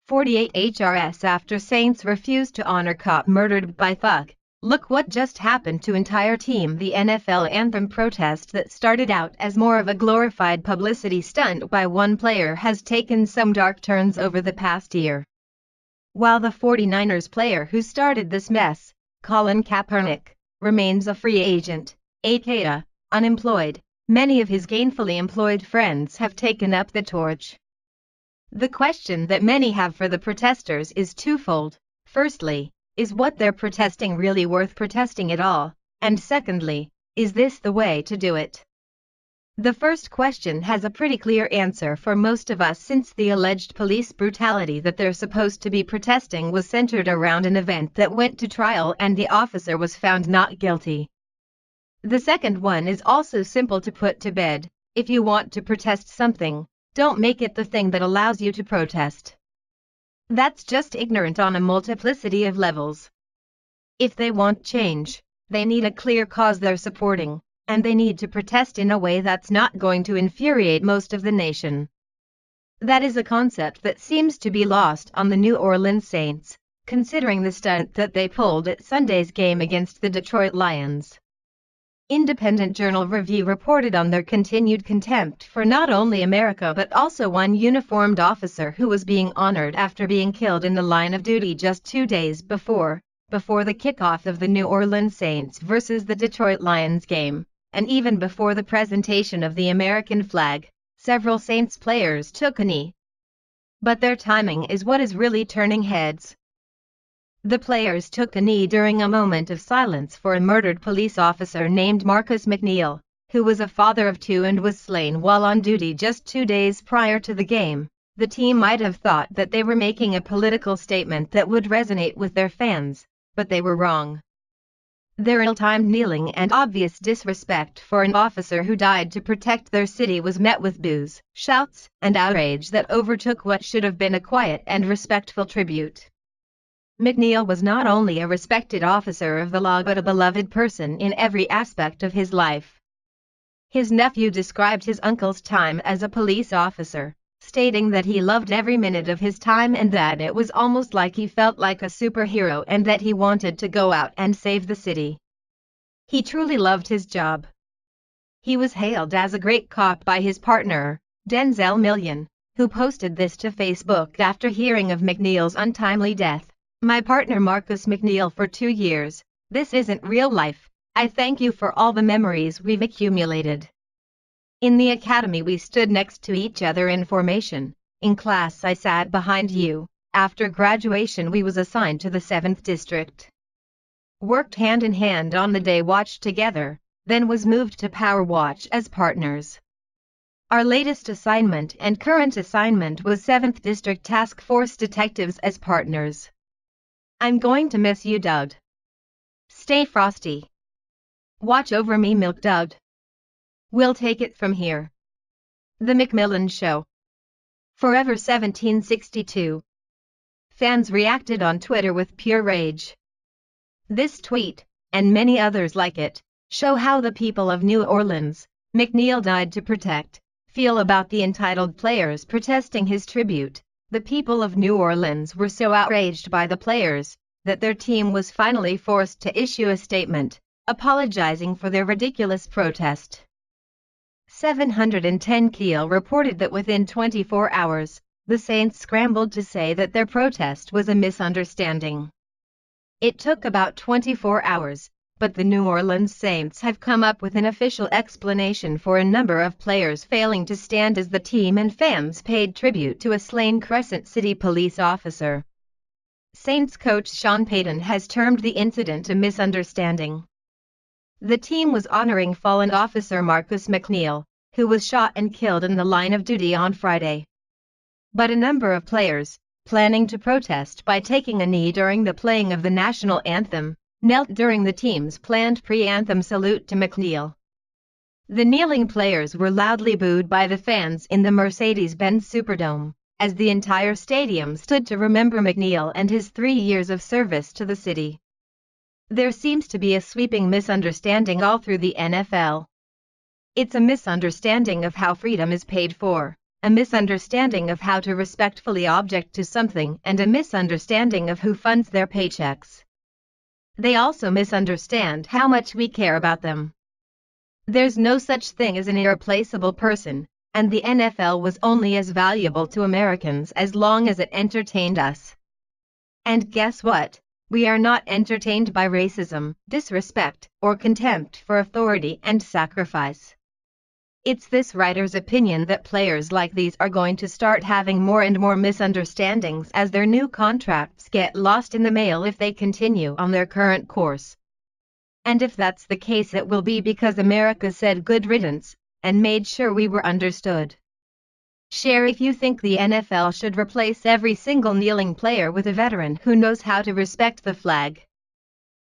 48 HRS after Saints refuse to honor cop murdered by thug. Look what just happened to entire team. The NFL anthem protest that started out as more of a glorified publicity stunt by one player has taken some dark turns over the past year. While the 49ers player who started this mess, Colin Kaepernick, remains a free agent, aka unemployed, many of his gainfully employed friends have taken up the torch. The question that many have for the protesters is twofold. Firstly, is what they're protesting really worth protesting at all? And secondly, is this the way to do it? The first question has a pretty clear answer for most of us, since the alleged police brutality that they're supposed to be protesting was centered around an event that went to trial and the officer was found not guilty. The second one is also simple to put to bed. If you want to protest something, don't make it the thing that allows you to protest. That's just ignorant on a multiplicity of levels. If they want change, they need a clear cause they're supporting, and they need to protest in a way that's not going to infuriate most of the nation. That is a concept that seems to be lost on the New Orleans Saints, considering the stunt that they pulled at Sunday's game against the Detroit Lions. Independent Journal Review reported on their continued contempt for not only America but also one uniformed officer who was being honored after being killed in the line of duty just 2 days before the kickoff of the New Orleans Saints versus the Detroit Lions game, and even before the presentation of the American flag. Several Saints players took a knee. But their timing is what is really turning heads. The players took a knee during a moment of silence for a murdered police officer named Marcus McNeil, who was a father of 2 and was slain while on duty just 2 days prior to the game. The team might have thought that they were making a political statement that would resonate with their fans, but they were wrong. Their ill-timed kneeling and obvious disrespect for an officer who died to protect their city was met with boos, shouts, and outrage that overtook what should have been a quiet and respectful tribute. McNeil was not only a respected officer of the law but a beloved person in every aspect of his life. His nephew described his uncle's time as a police officer, stating that he loved every minute of his time and that it was almost like he felt like a superhero and that he wanted to go out and save the city. He truly loved his job. He was hailed as a great cop by his partner, Denzel Million, who posted this to Facebook after hearing of McNeil's untimely death. "My partner Marcus McNeil for 2 years. This isn't real life. I thank you for all the memories we've accumulated. In the academy we stood next to each other in formation. In class I sat behind you. After graduation we was assigned to the 7th District. Worked hand in hand on the day watch together, then was moved to Power Watch as partners. Our latest assignment and current assignment was 7th District Task Force detectives as partners. I'm going to miss you, Doug. Stay frosty. Watch over me, Milk Doug. We'll take it from here." The McMillan Show. Forever 1762. Fans reacted on Twitter with pure rage. This tweet, and many others like it, show how the people of New Orleans, McNeil died to protect, feel about the entitled players protesting his tribute. The people of New Orleans were so outraged by the players that their team was finally forced to issue a statement, apologizing for their ridiculous protest. 710 Keel reported that within 24 hours, the Saints scrambled to say that their protest was a misunderstanding. It took about 24 hours, but the New Orleans Saints have come up with an official explanation for a number of players failing to stand as the team and fans paid tribute to a slain Crescent City police officer. Saints coach Sean Payton has termed the incident a misunderstanding. The team was honoring fallen officer Marcus McNeil, who was shot and killed in the line of duty on Friday. But a number of players, planning to protest by taking a knee during the playing of the national anthem, knelt during the team's planned pre-anthem salute to McNeil. The kneeling players were loudly booed by the fans in the Mercedes-Benz Superdome, as the entire stadium stood to remember McNeil and his 3 years of service to the city. There seems to be a sweeping misunderstanding all through the NFL. It's a misunderstanding of how freedom is paid for, a misunderstanding of how to respectfully object to something, and a misunderstanding of who funds their paychecks. They also misunderstand how much we care about them. There's no such thing as an irreplaceable person, and the NFL was only as valuable to Americans as long as it entertained us. And guess what? We are not entertained by racism, disrespect, or contempt for authority and sacrifice. It's this writer's opinion that players like these are going to start having more and more misunderstandings as their new contracts get lost in the mail if they continue on their current course. And if that's the case, it will be because America said good riddance and made sure we were understood. Share if you think the NFL should replace every single kneeling player with a veteran who knows how to respect the flag.